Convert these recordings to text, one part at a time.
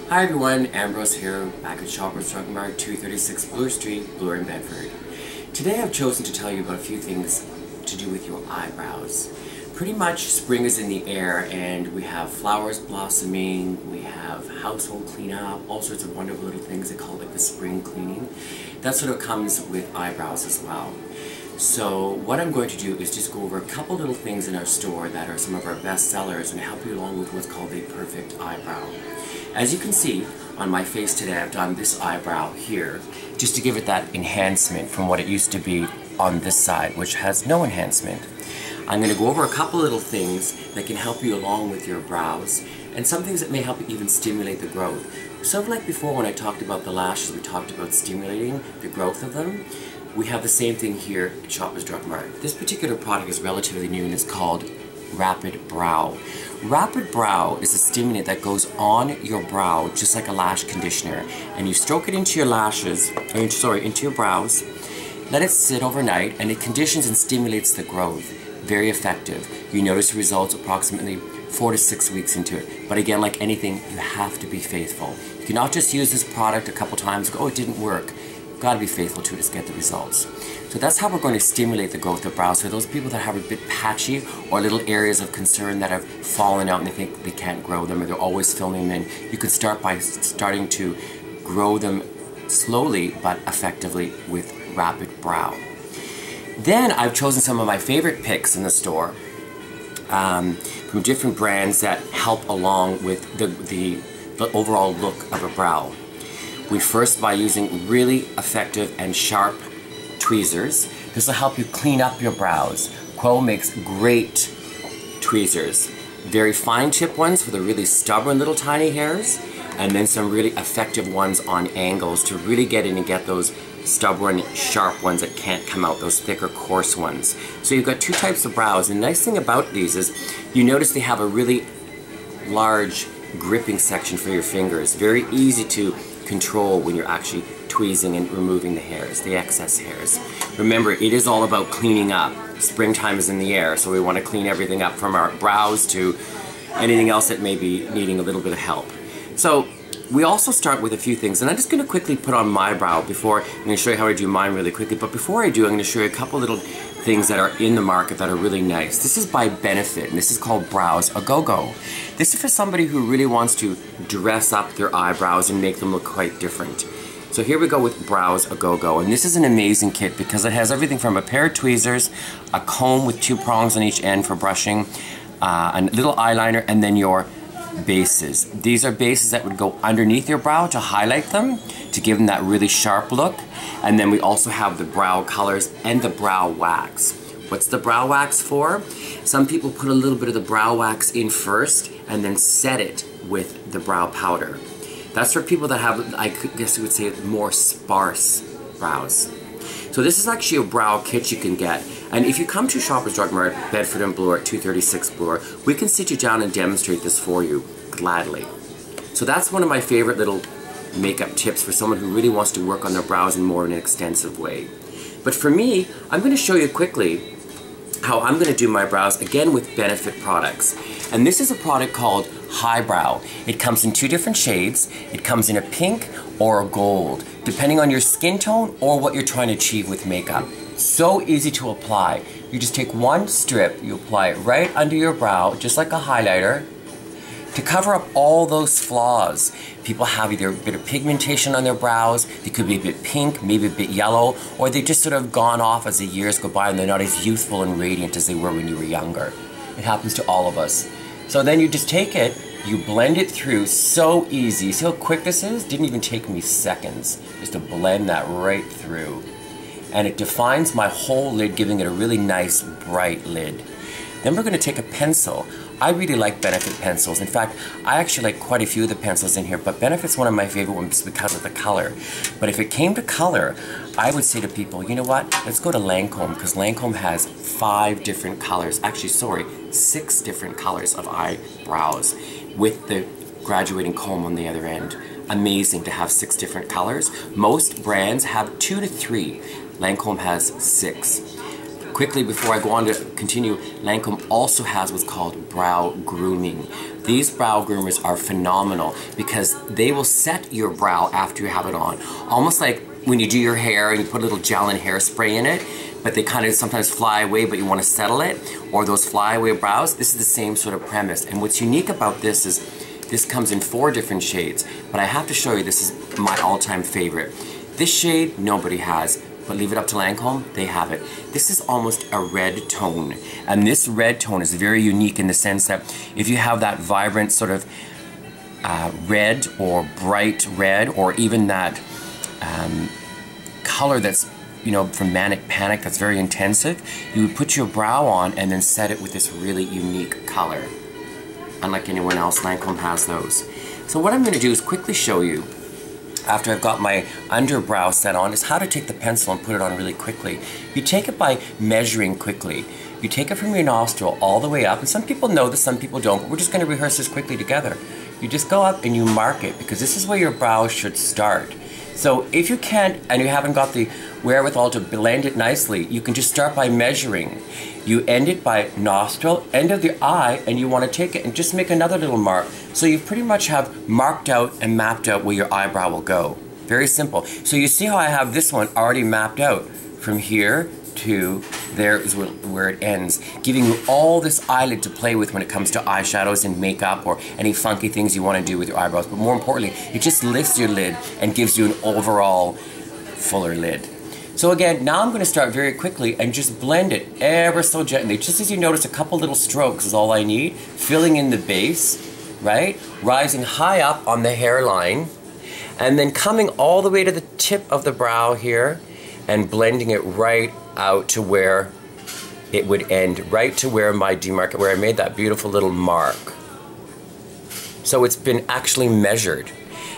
Hi everyone, Ambrose here, back at Shoppers Drug Mart, 236 Bloor Street, Bloor in Bedford. Today I've chosen to tell you about a few things to do with your eyebrows. Pretty much spring is in the air and we have flowers blossoming, we have household cleanup, all sorts of wonderful little things. They call it the spring cleaning. That sort of comes with eyebrows as well. So what I'm going to do is just go over a couple little things in our store that are some of our best sellers and help you along with what's called a perfect eyebrow. As you can see on my face today, I've done this eyebrow here just to give it that enhancement from what it used to be on this side, which has no enhancement. I'm going to go over a couple little things that can help you along with your brows and some things that may help you even stimulate the growth. So like before when I talked about the lashes, we talked about stimulating the growth of them. We have the same thing here at Shoppers Drug Mart. This particular product is relatively new and is called Rapid Brow. Rapid Brow is a stimulant that goes on your brow just like a lash conditioner, and you stroke it into your lashes, into your brows, let it sit overnight, and it conditions and stimulates the growth. Very effective. You notice results approximately 4 to 6 weeks into it. But again, like anything, you have to be faithful. You cannot just use this product a couple times and go, oh, it didn't work. You've got to be faithful to it to get the results. So that's how we're going to stimulate the growth of brows. For those people that have a bit patchy or little areas of concern that have fallen out and they think they can't grow them or they're always filling them in, you can start by starting to grow them slowly but effectively with Rapid Brow. Then I've chosen some of my favorite picks in the store from different brands that help along with the overall look of a brow. We first by using really effective and sharp tweezers. This will help you clean up your brows. Quo makes great tweezers. Very fine tip ones for the really stubborn little tiny hairs, and then some really effective ones on angles to really get in and get those stubborn, sharp ones that can't come out, those thicker, coarse ones. So you've got two types of brows, and the nice thing about these is you notice they have a really large gripping section for your fingers. Very easy to control when you're actually tweezing and removing the hairs, the excess hairs. Remember, it is all about cleaning up. Springtime is in the air, so we want to clean everything up from our brows to anything else that may be needing a little bit of help. So we also start with a few things, and I'm just going to quickly put on my brow before I'm going to show you how I do mine really quickly. But before I do, I'm going to show you a couple little things that are in the market that are really nice. This is by Benefit, and this is called Brows A Go-Go. This is for somebody who really wants to dress up their eyebrows and make them look quite different. So here we go with Brows A Go-Go, and this is an amazing kit because it has everything from a pair of tweezers, a comb with 2 prongs on each end for brushing, a little eyeliner, and then your bases. These are bases that would go underneath your brow to highlight them, to give them that really sharp look. And then we also have the brow colors and the brow wax. What's the brow wax for? Some people put a little bit of the brow wax in first and then set it with the brow powder. That's for people that have, I guess you would say, more sparse brows. So this is actually a brow kit you can get. And if you come to Shoppers Drug Mart, Bedford and Bloor at 236 Bloor, we can sit you down and demonstrate this for you gladly. So that's one of my favorite little makeup tips for someone who really wants to work on their brows in more an extensive way. But for me, I'm going to show you quickly how I'm going to do my brows, again with Benefit products. And this is a product called Highbrow. It comes in 2 different shades. It comes in a pink or a gold, depending on your skin tone or what you're trying to achieve with makeup. So easy to apply. You just take one strip, you apply it right under your brow, just like a highlighter, to cover up all those flaws. People have either a bit of pigmentation on their brows, they could be a bit pink, maybe a bit yellow, or they just sort of gone off as the years go by and they're not as youthful and radiant as they were when you were younger. It happens to all of us. So then you just take it, you blend it through, so easy. See how quick this is? Didn't even take me seconds just to blend that right through. And it defines my whole lid, giving it a really nice, bright lid. Then we're going to take a pencil. I really like Benefit pencils. In fact, I actually like quite a few of the pencils in here, but Benefit's one of my favorite ones because of the color. But if it came to color, I would say to people, you know what, let's go to Lancome, because Lancome has 5 different colors. Actually, sorry, 6 different colors of eyebrows with the graduating comb on the other end. Amazing to have 6 different colors. Most brands have 2 to 3. Lancome has 6. quickly, before I go on to continue, Lancome also has what's called brow grooming. These brow groomers are phenomenal because they will set your brow after you have it on. Almost like when you do your hair and you put a little gel and hairspray in it, but they kind of sometimes fly away, but you want to settle it, or those flyaway brows. This is the same sort of premise. And what's unique about this is this comes in 4 different shades, but I have to show you, this is my all-time favorite. This shade nobody has, but leave it up to Lancome, they have it. This is almost a red tone, and this red tone is very unique in the sense that if you have that vibrant sort of red or bright red, or even that color that's, you know, from Manic Panic, that's very intensive, you would put your brow on and then set it with this really unique color. Unlike anyone else, Lancome has those. So what I'm going to do is quickly show you, after I've got my underbrow set on, is how to take the pencil and put it on really quickly. You take it by measuring quickly. You take it from your nostril all the way up, and some people know this, some people don't, but we're just going to rehearse this quickly together. You just go up and you mark it, because this is where your brow should start. So if you can't, and you haven't got the wherewithal to blend it nicely, you can just start by measuring. You end it by nostril, end of the eye, and you want to take it and just make another little mark. So you pretty much have marked out and mapped out where your eyebrow will go. Very simple. So you see how I have this one already mapped out from here to there is where it ends, giving you all this eyelid to play with when it comes to eyeshadows and makeup or any funky things you want to do with your eyebrows. But more importantly, it just lifts your lid and gives you an overall fuller lid. So again, now I'm going to start very quickly and just blend it ever so gently. Just as you notice, a couple little strokes is all I need. Filling in the base, right? Rising high up on the hairline, and then coming all the way to the tip of the brow here and blending it right out to where it would end, right to where my demarc, where I made that beautiful little mark. So it's been actually measured.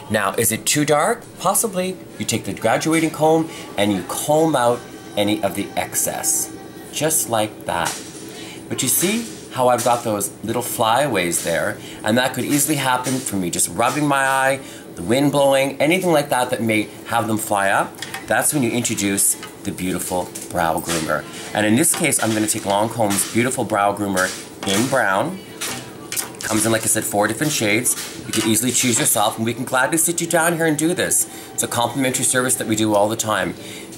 Now, is it too dark? Possibly. You take the graduating comb and you comb out any of the excess. Just like that. But you see how I've got those little flyaways there, and that could easily happen from me just rubbing my eye, the wind blowing, anything like that that may have them fly up. That's when you introduce the beautiful brow groomer. And in this case, I'm going to take Lancome's beautiful brow groomer in brown. Comes in, like I said, 4 different shades. You can easily choose yourself, and we can gladly sit you down here and do this. It's a complimentary service that we do all the time.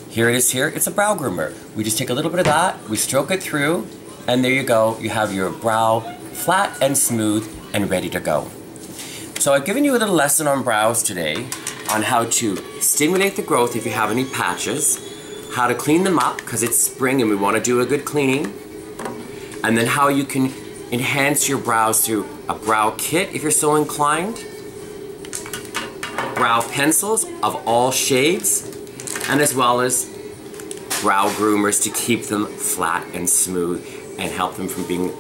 Here it is here. It's a brow groomer. We just take a little bit of that, we stroke it through, and there you go. You have your brow flat and smooth and ready to go. So I've given you a little lesson on brows today on how to stimulate the growth if you have any patches, how to clean them up because it's spring and we want to do a good cleaning, and then how you can enhance your brows through a brow kit if you're so inclined, brow pencils of all shades, and as well as brow groomers to keep them flat and smooth and help them from being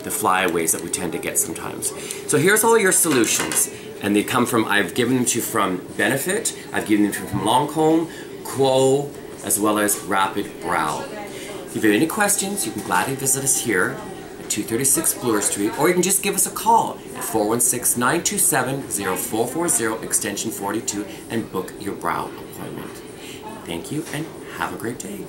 the flyaways that we tend to get sometimes. So here's all your solutions, and they come from, I've given them to you from Benefit, I've given them to you from Lancome, Quo, as well as Rapid Brow. If you have any questions, you can gladly visit us here at 236 Bloor Street, or you can just give us a call at 416-927-0440 extension 42 and book your brow appointment. Thank you and have a great day.